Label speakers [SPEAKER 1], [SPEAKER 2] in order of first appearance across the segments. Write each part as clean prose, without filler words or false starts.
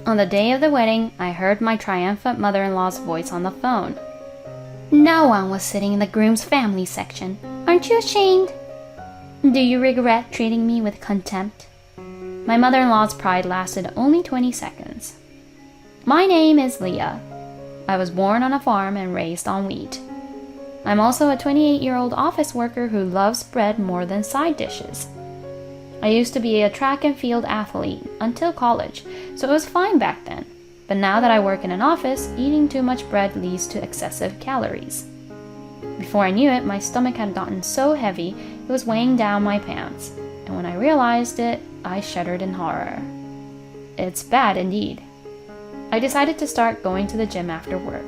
[SPEAKER 1] On the day of the wedding, I heard my triumphant mother-in-law's voice on the phone. No one was sitting in the groom's family section. Aren't you ashamed? Do you regret treating me with contempt? My mother-in-law's pride lasted only 20 seconds. My name is Leah. I was born on a farm and raised on wheat. I'm also a 28-year-old office worker who loves bread more than side dishes. I used to be a track and field athlete until college, so it was fine back then. But now that I work in an office, eating too much bread leads to excessive calories. Before I knew it, my stomach had gotten so heavy it was weighing down my pants, and when I realized it, I shuddered in horror. It's bad indeed. I decided to start going to the gym after work.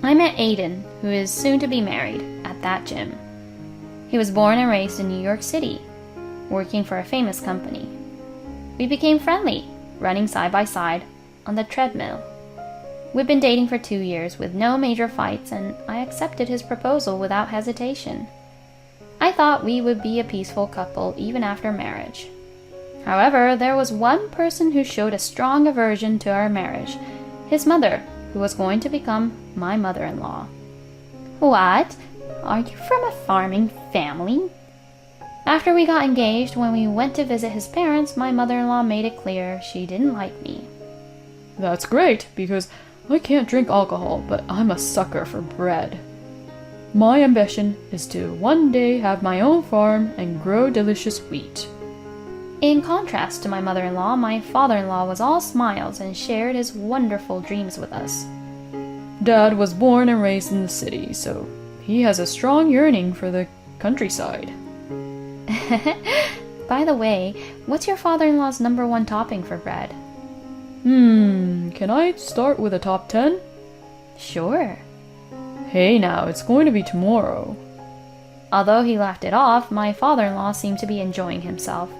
[SPEAKER 1] I met Aiden, who is soon to be married, at that gym. He was born and raised in New York City, working for a famous company. We became friendly, running side by side on the treadmill. We'd been dating for 2 years with no major fights, and I accepted his proposal without hesitation. I thought we would be a peaceful couple even after marriage. However, there was one person who showed a strong aversion to our marriage, his mother, who was going to become my mother-in-law. What? Are you from a farming family? After we got engaged, when we went to visit his parents, my mother-in-law made it clear she didn't like me.
[SPEAKER 2] That's great, because I can't drink alcohol, but I'm a sucker for bread. My ambition is to one day have my own farm and grow delicious wheat.
[SPEAKER 1] In contrast to my mother-in-law, my father-in-law was all smiles and shared his wonderful dreams with us.
[SPEAKER 2] Dad was born and raised in the city, so he has a strong yearning for the countryside.
[SPEAKER 1] By the way, what's your father-in-law's #1 topping for bread?
[SPEAKER 2] Can I start with a top 10?
[SPEAKER 1] Sure.
[SPEAKER 2] Hey now, it's going to be tomorrow.
[SPEAKER 1] Although he laughed it off, my father-in-law seemed to be enjoying himself.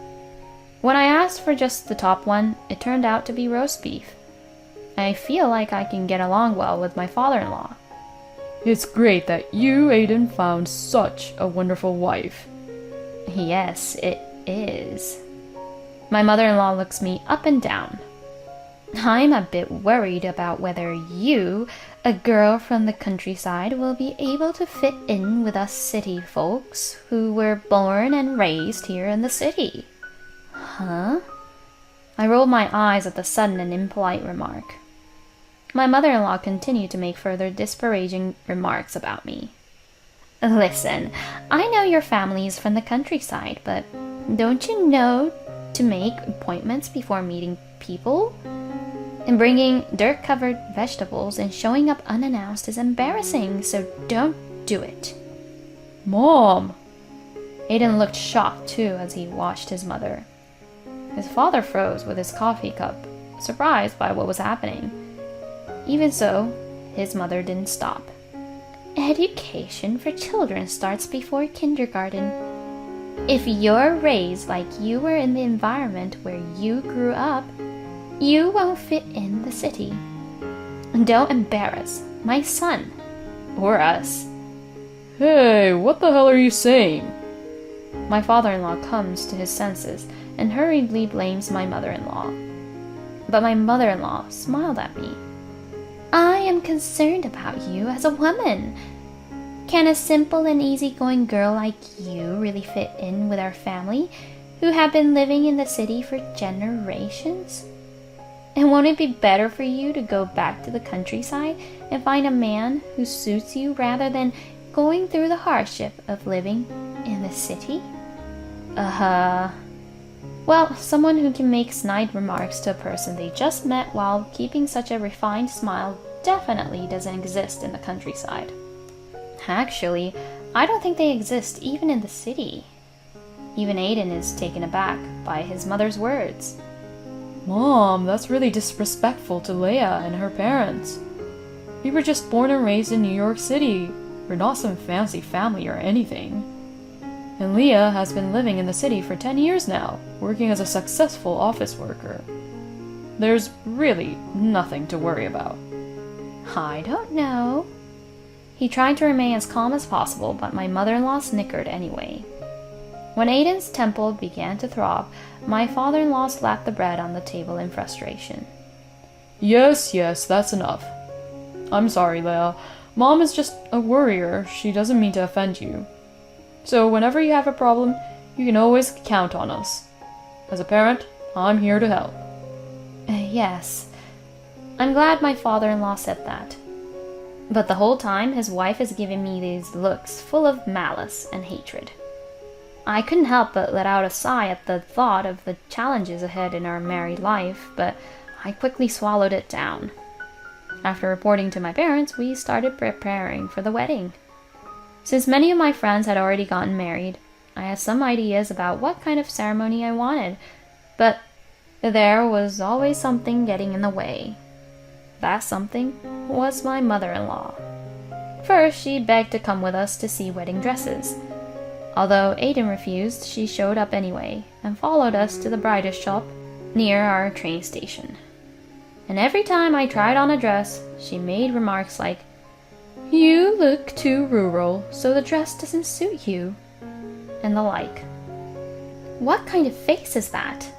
[SPEAKER 1] When I asked for just the top one, it turned out to be roast beef. I feel like I can get along well with my father-in-law.
[SPEAKER 2] It's great that you, Aiden, found such a wonderful wife.
[SPEAKER 1] Yes, it is. My mother-in-law looks me up and down. I'm a bit worried about whether you, a girl from the countryside, will be able to fit in with us city folks who were born and raised here in the city. Huh? I rolled my eyes at the sudden and impolite remark. My mother-in-law continued to make further disparaging remarks about me. Listen, I know your family is from the countryside, but don't you know to make appointments before meeting people? And bringing dirt-covered vegetables and showing up unannounced is embarrassing, so don't do it.
[SPEAKER 2] Mom!
[SPEAKER 1] Aiden looked shocked too as he watched his mother. His father froze with his coffee cup, surprised by what was happening. Even so, his mother didn't stop. Education for children starts before kindergarten. If you're raised like you were in the environment where you grew up, you won't fit in the city. Don't embarrass my son or us.
[SPEAKER 2] Hey, what the hell are you saying?
[SPEAKER 1] My father-in-law comes to his senses and hurriedly blames my mother-in-law. But my mother-in-law smiled at me. I am concerned about you as a woman. Can a simple and easygoing girl like you really fit in with our family, who have been living in the city for generations? And won't it be better for you to go back to the countryside and find a man who suits you rather than going through the hardship of living in the city? Well, someone who can make snide remarks to a person they just met while keeping such a refined smile definitely doesn't exist in the countryside. Actually, I don't think they exist even in the city. Even Aiden is taken aback by his mother's words.
[SPEAKER 2] Mom, that's really disrespectful to Leia and her parents. We were just born and raised in New York City. We're not some fancy family or anything. And Leah has been living in the city for 10 years now, working as a successful office worker. There's really nothing to worry about.
[SPEAKER 1] I don't know. He tried to remain as calm as possible, but my mother-in-law snickered anyway. When Aiden's temple began to throb, my father-in-law slapped the bread on the table in frustration.
[SPEAKER 2] Yes, that's enough. I'm sorry, Leia. Mom is just a worrier. She doesn't mean to offend you. So whenever you have a problem, you can always count on us. As a parent, I'm here to help.
[SPEAKER 1] Yes. I'm glad my father-in-law said that. But the whole time, his wife is giving me these looks full of malice and hatred. I couldn't help but let out a sigh at the thought of the challenges ahead in our married life, but I quickly swallowed it down. After reporting to my parents, we started preparing for the wedding. Since many of my friends had already gotten married, I had some ideas about what kind of ceremony I wanted, but there was always something getting in the way. That something was my mother-in-law. First, she begged to come with us to see wedding dresses. Although Aiden refused, she showed up anyway and followed us to the bridal shop near our train station. And every time I tried on a dress, she made remarks like, "You look too rural, so the dress doesn't suit you," and the like. What kind of face is that?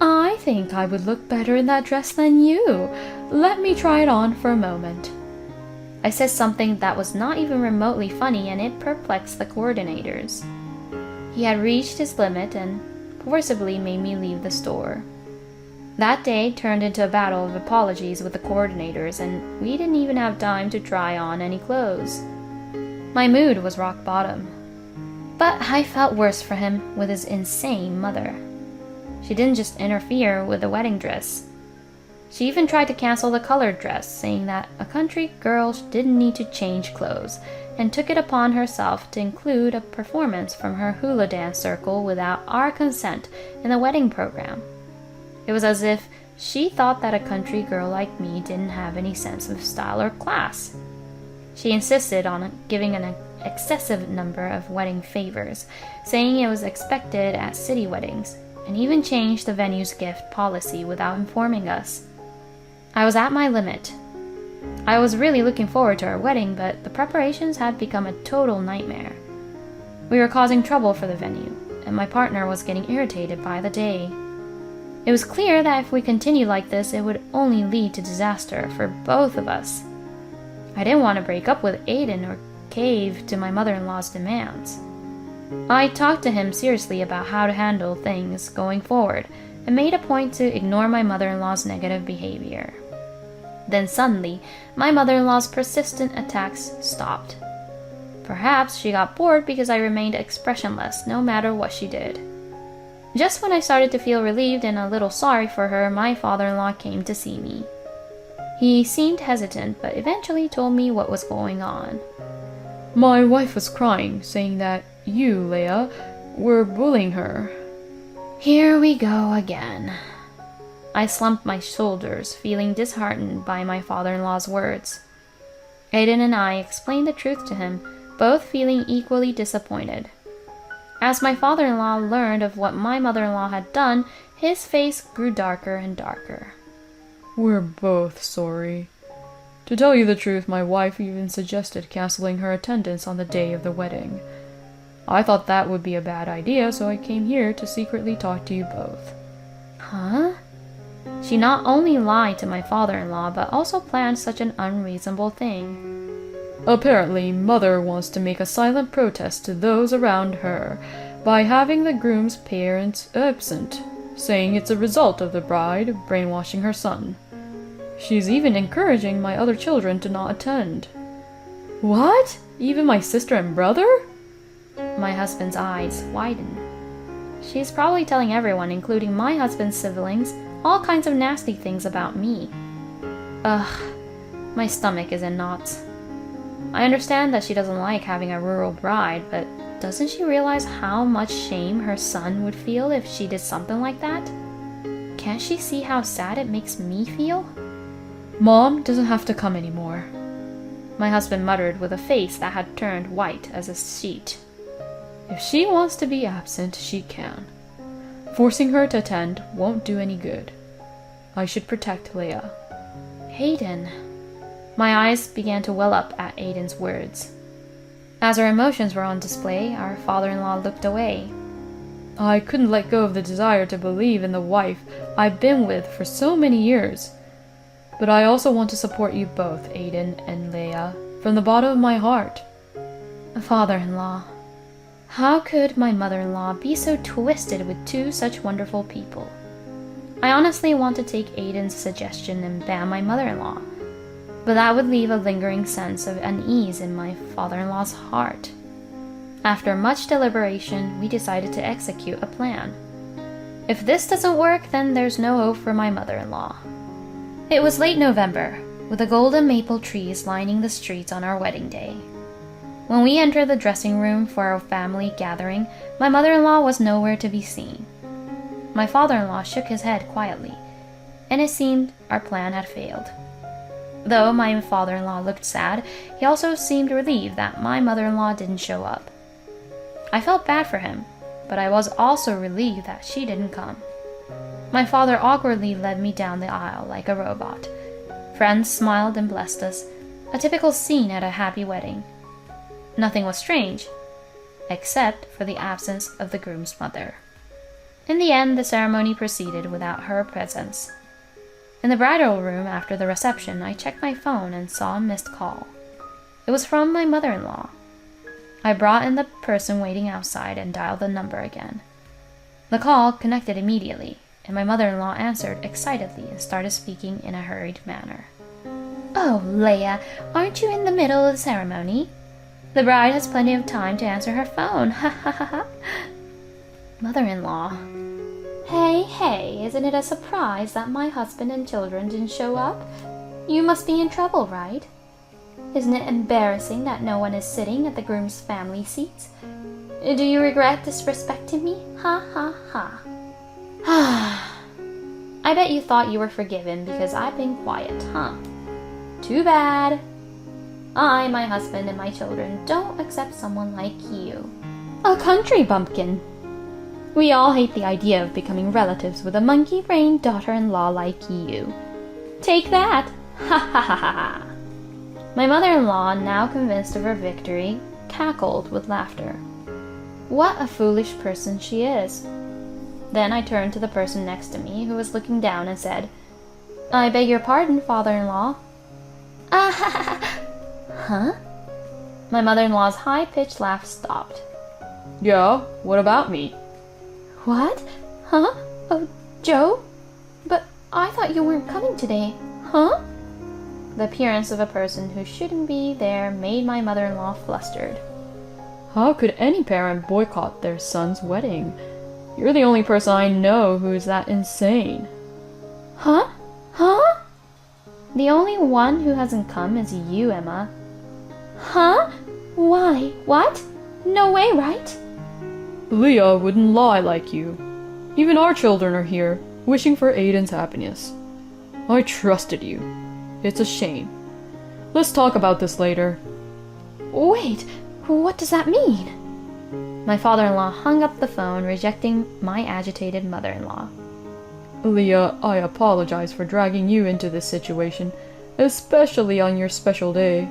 [SPEAKER 1] "I think I would look better in that dress than you. Let me try it on for a moment." I said something that was not even remotely funny, and it perplexed the coordinators. He had reached his limit and forcibly made me leave the store. That day turned into a battle of apologies with the coordinators, and we didn't even have time to try on any clothes. My mood was rock bottom. But I felt worse for him with his insane mother. She didn't just interfere with the wedding dress. She even tried to cancel the colored dress, saying that a country girl didn't need to change clothes, and took it upon herself to include a performance from her hula dance circle without our consent in the wedding program. It was as if she thought that a country girl like me didn't have any sense of style or class. She insisted on giving an excessive number of wedding favors, saying it was expected at city weddings, and even changed the venue's gift policy without informing us. I was at my limit. I was really looking forward to our wedding, but the preparations had become a total nightmare. We were causing trouble for the venue, and my partner was getting irritated by the day. It was clear that if we continued like this, it would only lead to disaster for both of us. I didn't want to break up with Aiden or cave to my mother-in-law's demands. I talked to him seriously about how to handle things going forward, and made a point to ignore my mother-in-law's negative behavior. Then suddenly, my mother-in-law's persistent attacks stopped. Perhaps she got bored because I remained expressionless no matter what she did. Just when I started to feel relieved and a little sorry for her, my father-in-law came to see me. He seemed hesitant, but eventually told me what was going on.
[SPEAKER 2] My wife was crying, saying that you, Leia, were bullying her.
[SPEAKER 1] Here we go again. I slumped my shoulders, feeling disheartened by my father-in-law's words. Aiden and I explained the truth to him, both feeling equally disappointed. As my father-in-law learned of what my mother-in-law had done, his face grew darker and darker.
[SPEAKER 2] We're both sorry. To tell you the truth, my wife even suggested canceling her attendance on the day of the wedding. I thought that would be a bad idea, so I came here to secretly talk to you both.
[SPEAKER 1] Huh? She not only lied to my father-in-law, but also planned such an unreasonable thing.
[SPEAKER 2] Apparently, Mother wants to make a silent protest to those around her by having the groom's parents absent, saying it's a result of the bride brainwashing her son. She's even encouraging my other children to not attend. What? Even my sister and brother?
[SPEAKER 1] My husband's eyes widened. She's probably telling everyone, including my husband's siblings, all kinds of nasty things about me. Ugh, my stomach is in knots. I understand that she doesn't like having a rural bride, but doesn't she realize how much shame her son would feel if she did something like that? Can't she see how sad it makes me feel?
[SPEAKER 2] Mom doesn't have to come anymore.
[SPEAKER 1] My husband muttered with a face that had turned white as a sheet.
[SPEAKER 2] If she wants to be absent, she can. Forcing her to attend won't do any good. I should protect Leia.
[SPEAKER 1] Aiden. My eyes began to well up at Aiden's words. As our emotions were on display, our father-in-law looked away.
[SPEAKER 2] I couldn't let go of the desire to believe in the wife I've been with for so many years. But I also want to support you both, Aiden and Leia, from the bottom of my heart.
[SPEAKER 1] Father-in-law, how could my mother-in-law be so twisted with two such wonderful people? I honestly want to take Aiden's suggestion and ban my mother-in-law, but that would leave a lingering sense of unease in my father-in-law's heart. After much deliberation, we decided to execute a plan. If this doesn't work, then there's no hope for my mother-in-law. It was late November, with the golden maple trees lining the streets on our wedding day. When we entered the dressing room for our family gathering, my mother-in-law was nowhere to be seen. My father-in-law shook his head quietly, and it seemed our plan had failed. Though my father-in-law looked sad, he also seemed relieved that my mother-in-law didn't show up. I felt bad for him, but I was also relieved that she didn't come. My father awkwardly led me down the aisle like a robot. Friends smiled and blessed us, a typical scene at a happy wedding. Nothing was strange, except for the absence of the groom's mother. In the end, the ceremony proceeded without her presence. In the bridal room after the reception, I checked my phone and saw a missed call. It was from my mother-in-law. I brought in the person waiting outside and dialed the number again. The call connected immediately, and my mother-in-law answered excitedly and started speaking in a hurried manner. "Oh, Leia, aren't you in the middle of the ceremony? The bride has plenty of time to answer her phone. Ha ha ha ha." Mother-in-law. Hey, isn't it a surprise that my husband and children didn't show up? You must be in trouble, right? Isn't it embarrassing that no one is sitting at the groom's family seats? Do you regret disrespecting me? Ha ha ha. I bet you thought you were forgiven because I've been quiet, huh? Too bad. I, my husband, and my children don't accept someone like you. A country bumpkin. We all hate the idea of becoming relatives with a monkey-brained daughter-in-law like you. Take that! Ha ha ha ha! My mother-in-law, now convinced of her victory, cackled with laughter. What a foolish person she is. Then I turned to the person next to me, who was looking down, and said, "I beg your pardon, father-in-law." Ah ha ha! Huh? My mother-in-law's high-pitched laugh stopped.
[SPEAKER 2] Yeah, what about me?
[SPEAKER 1] What? Huh? Oh, Joe? But I thought you weren't coming today. Huh? The appearance of a person who shouldn't be there made my mother-in-law flustered.
[SPEAKER 2] How could any parent boycott their son's wedding? You're the only person I know who's that insane.
[SPEAKER 1] Huh? Huh? The only one who hasn't come is you, Emma. Huh? Why? What? No way, right?
[SPEAKER 2] Leah wouldn't lie like you. Even our children are here, wishing for Aiden's happiness. I trusted you. It's a shame. Let's talk about this later.
[SPEAKER 1] Wait, what does that mean? My father-in-law hung up the phone, rejecting my agitated mother-in-law.
[SPEAKER 2] Leah, I apologize for dragging you into this situation, especially on your special day.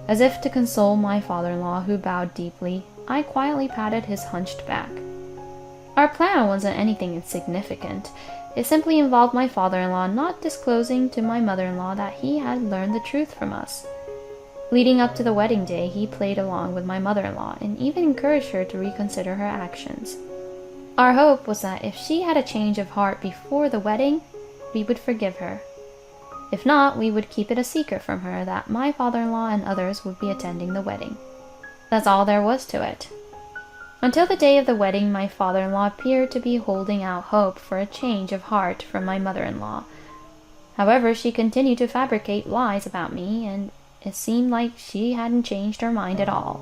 [SPEAKER 1] As if to console my father-in-law, who bowed deeply, I quietly patted his hunched back. Our plan wasn't anything insignificant. It simply involved my father-in-law not disclosing to my mother-in-law that he had learned the truth from us. Leading up to the wedding day, he played along with my mother-in-law and even encouraged her to reconsider her actions. Our hope was that if she had a change of heart before the wedding, we would forgive her. If not, we would keep it a secret from her that my father-in-law and others would be attending the wedding. That's all there was to it. Until the day of the wedding, my father-in-law appeared to be holding out hope for a change of heart from my mother-in-law. However, she continued to fabricate lies about me, and it seemed like she hadn't changed her mind at all.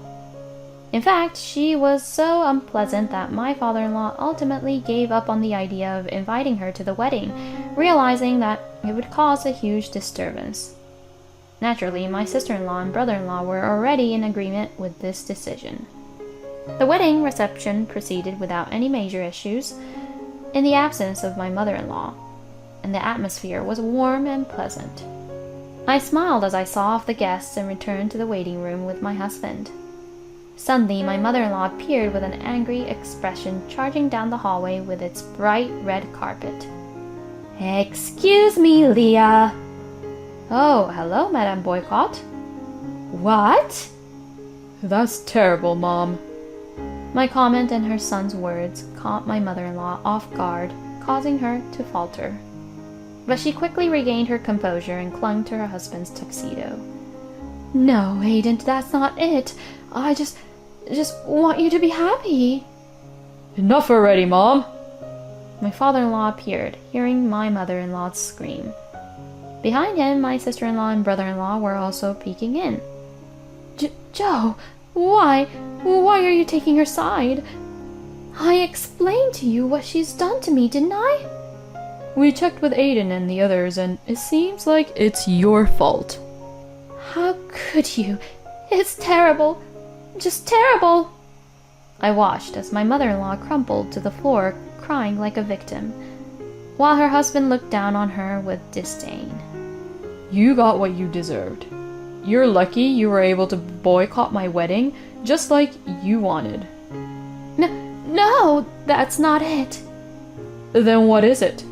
[SPEAKER 1] In fact, she was so unpleasant that my father-in-law ultimately gave up on the idea of inviting her to the wedding, realizing that it would cause a huge disturbance. Naturally, my sister-in-law and brother-in-law were already in agreement with this decision. The wedding reception proceeded without any major issues, in the absence of my mother-in-law, and the atmosphere was warm and pleasant. I smiled as I saw off the guests and returned to the waiting room with my husband. Suddenly, my mother-in-law appeared with an angry expression, charging down the hallway with its bright red carpet. "Excuse me, Leah," Oh, hello, Madame Boycott. What?
[SPEAKER 2] That's terrible, Mom.
[SPEAKER 1] My comment and her son's words caught my mother-in-law off guard, causing her to falter. But she quickly regained her composure and clung to her husband's tuxedo. No, Aiden, that's not it. I just want you to be happy.
[SPEAKER 2] Enough already, Mom.
[SPEAKER 1] My father-in-law appeared, hearing my mother-in-law scream. Behind him, my sister-in-law and brother-in-law were also peeking in. Joe, why are you taking her side? I explained to you what she's done to me, didn't I?
[SPEAKER 2] We checked with Aiden and the others, and it seems like it's your fault.
[SPEAKER 1] How could you? It's terrible. Just terrible. I watched as my mother-in-law crumpled to the floor, crying like a victim, while her husband looked down on her with disdain.
[SPEAKER 2] You got what you deserved. You're lucky you were able to boycott my wedding, just like you wanted.
[SPEAKER 1] No, that's not it.
[SPEAKER 2] Then what is it?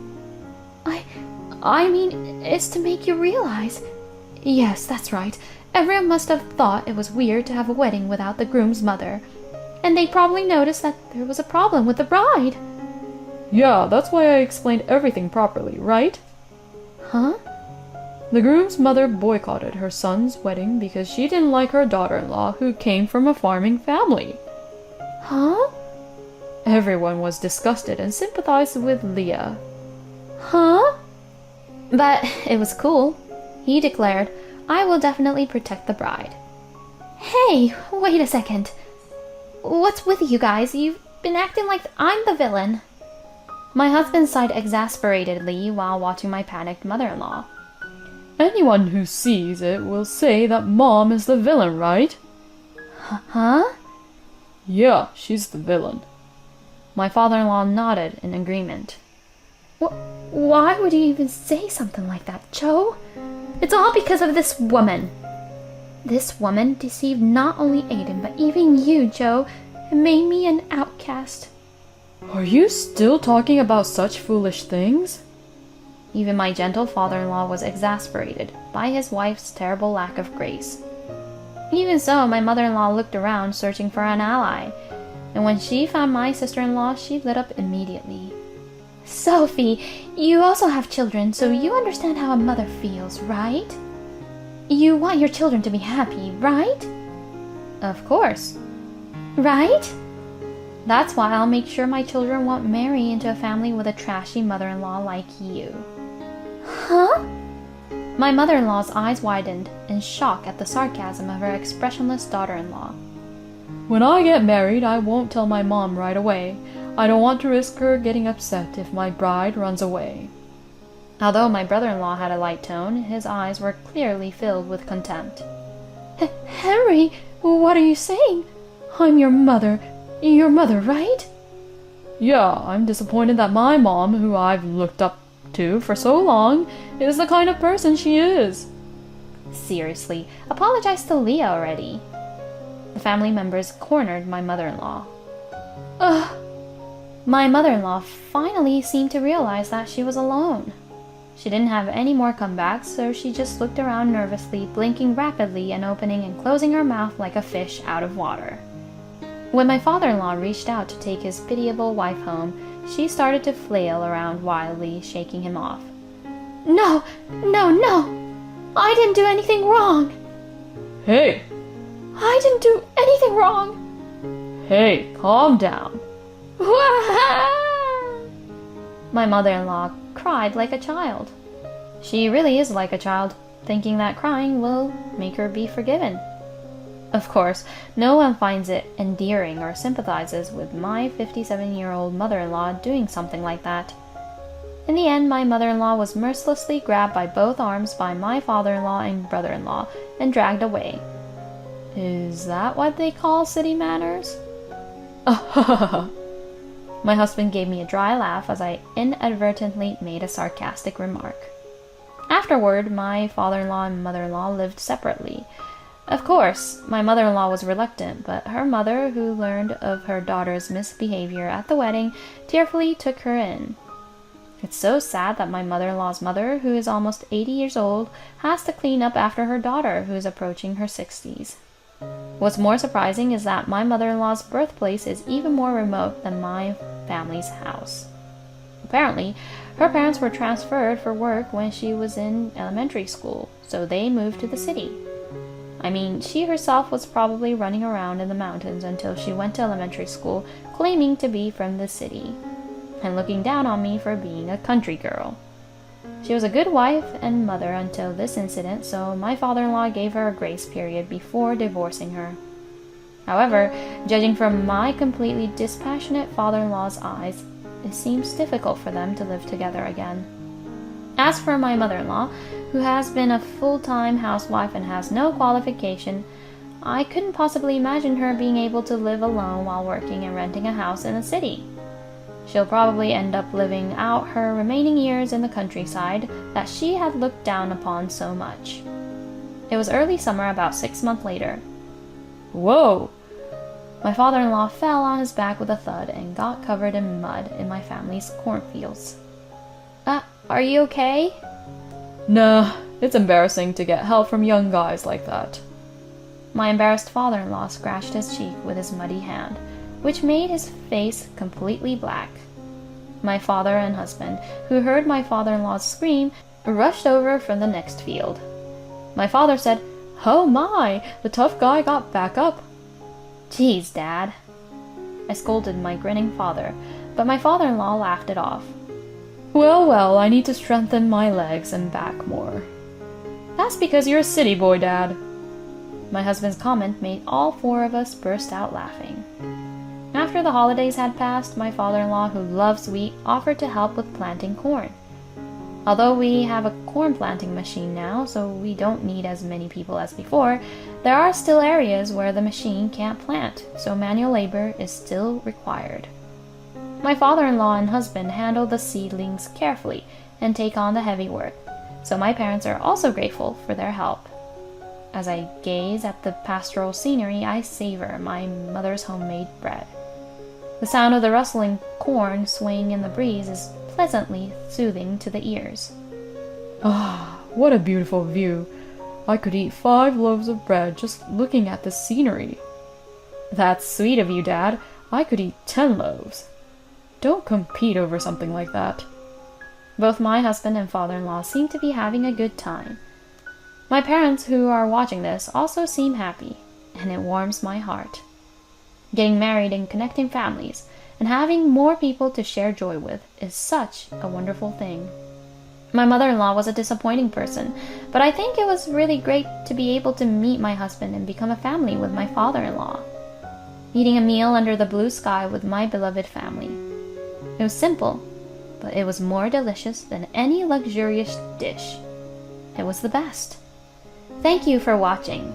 [SPEAKER 1] I mean, it's to make you realize. Yes, that's right. Everyone must have thought it was weird to have a wedding without the groom's mother. And they probably noticed that there was a problem with the bride.
[SPEAKER 2] Yeah, that's why I explained everything properly, right?
[SPEAKER 1] Huh?
[SPEAKER 2] The groom's mother boycotted her son's wedding because she didn't like her daughter-in-law who came from a farming family.
[SPEAKER 1] Huh?
[SPEAKER 2] Everyone was disgusted and sympathized with Leah.
[SPEAKER 1] Huh? But it was cool. He declared, I will definitely protect the bride. Hey, wait a second. What's with you guys? You've been acting like I'm the villain. My husband sighed exasperatedly while watching my panicked mother-in-law.
[SPEAKER 2] Anyone who sees it will say that Mom is the villain, right?
[SPEAKER 1] Huh?
[SPEAKER 2] Yeah, she's the villain.
[SPEAKER 1] My father-in-law nodded in agreement. Why would you even say something like that, Joe? It's all because of this woman. This woman deceived not only Aiden, but even you, Joe, and made me an outcast.
[SPEAKER 2] Are you still talking about such foolish things?
[SPEAKER 1] Even my gentle father-in-law was exasperated by his wife's terrible lack of grace. Even so, my mother-in-law looked around searching for an ally, and when she found my sister-in-law, she lit up immediately. Sophie, you also have children, so you understand how a mother feels, right? You want your children to be happy, right? Of course. Right? That's why I'll make sure my children won't marry into a family with a trashy mother-in-law like you. Huh? My mother-in-law's eyes widened in shock at the sarcasm of her expressionless daughter-in-law.
[SPEAKER 2] When I get married, I won't tell my mom right away. I don't want to risk her getting upset if my bride runs away.
[SPEAKER 1] Although my brother-in-law had a light tone, his eyes were clearly filled with contempt. Henry, what are you saying? I'm your mother. Your mother, right?
[SPEAKER 2] Yeah, I'm disappointed that my mom, who I've looked up to for so long, is the kind of person she is.
[SPEAKER 1] Seriously, apologize to Leah already. The family members cornered my mother-in-law. Ugh. My mother-in-law finally seemed to realize that she was alone. She didn't have any more comebacks, so she just looked around nervously, blinking rapidly and opening and closing her mouth like a fish out of water. When my father-in-law reached out to take his pitiable wife home, she started to flail around wildly, shaking him off. No! I didn't do anything wrong!
[SPEAKER 2] Hey!
[SPEAKER 1] I didn't do anything wrong!
[SPEAKER 2] Hey, calm down.
[SPEAKER 1] My mother-in-law cried like a child. She really is like a child, thinking that crying will make her be forgiven. Of course, no one finds it endearing or sympathizes with my 57-year-old mother-in-law doing something like that. In the end, my mother-in-law was mercilessly grabbed by both arms by my father-in-law and brother-in-law and dragged away. Is that what they call city manners? My husband gave me a dry laugh as I inadvertently made a sarcastic remark. Afterward, my father-in-law and mother-in-law lived separately. Of course, my mother-in-law was reluctant, but her mother, who learned of her daughter's misbehavior at the wedding, tearfully took her in. It's so sad that my mother-in-law's mother, who is almost 80 years old, has to clean up after her daughter, who is approaching her 60s. What's more surprising is that my mother-in-law's birthplace is even more remote than my family's house. Apparently, her parents were transferred for work when she was in elementary school, so they moved to the city. I mean, she herself was probably running around in the mountains until she went to elementary school, claiming to be from the city, and looking down on me for being a country girl. She was a good wife and mother until this incident, so my father-in-law gave her a grace period before divorcing her. However, judging from my completely dispassionate father-in-law's eyes, it seems difficult for them to live together again. As for my mother-in-law, who has been a full-time housewife and has no qualification, I couldn't possibly imagine her being able to live alone while working and renting a house in a city. She'll probably end up living out her remaining years in the countryside that she had looked down upon so much. It was early summer, about 6 months later.
[SPEAKER 2] Whoa!
[SPEAKER 1] My father-in-law fell on his back with a thud and got covered in mud in my family's cornfields. Are you okay?
[SPEAKER 2] Nah, it's embarrassing to get help from young guys like that.
[SPEAKER 1] My embarrassed father-in-law scratched his cheek with his muddy hand, which made his face completely black. My father and husband, who heard my father-in-law's scream, rushed over from the next field. My father said, "Oh my, the tough guy got back up." "Geez, Dad," I scolded my grinning father, but my father-in-law laughed it off.
[SPEAKER 2] Well, I need to strengthen my legs and back more. That's because you're a city boy, Dad.
[SPEAKER 1] My husband's comment made all four of us burst out laughing. After the holidays had passed, my father-in-law, who loves wheat, offered to help with planting corn. Although we have a corn planting machine now, so we don't need as many people as before, there are still areas where the machine can't plant, so manual labor is still required. My father-in-law and husband handle the seedlings carefully and take on the heavy work, so my parents are also grateful for their help. As I gaze at the pastoral scenery, I savor my mother's homemade bread. The sound of the rustling corn swaying in the breeze is pleasantly soothing to the ears.
[SPEAKER 2] Ah, what a beautiful view. I could eat 5 loaves of bread just looking at the scenery.
[SPEAKER 1] That's sweet of you, Dad.
[SPEAKER 2] I could eat 10 loaves. Don't compete over something like that.
[SPEAKER 1] Both my husband and father-in-law seem to be having a good time. My parents, who are watching this, also seem happy, and it warms my heart. Getting married and connecting families, and having more people to share joy with is such a wonderful thing. My mother-in-law was a disappointing person, but I think it was really great to be able to meet my husband and become a family with my father-in-law. Eating a meal under the blue sky with my beloved family. It was simple, but it was more delicious than any luxurious dish. It was the best. Thank you for watching.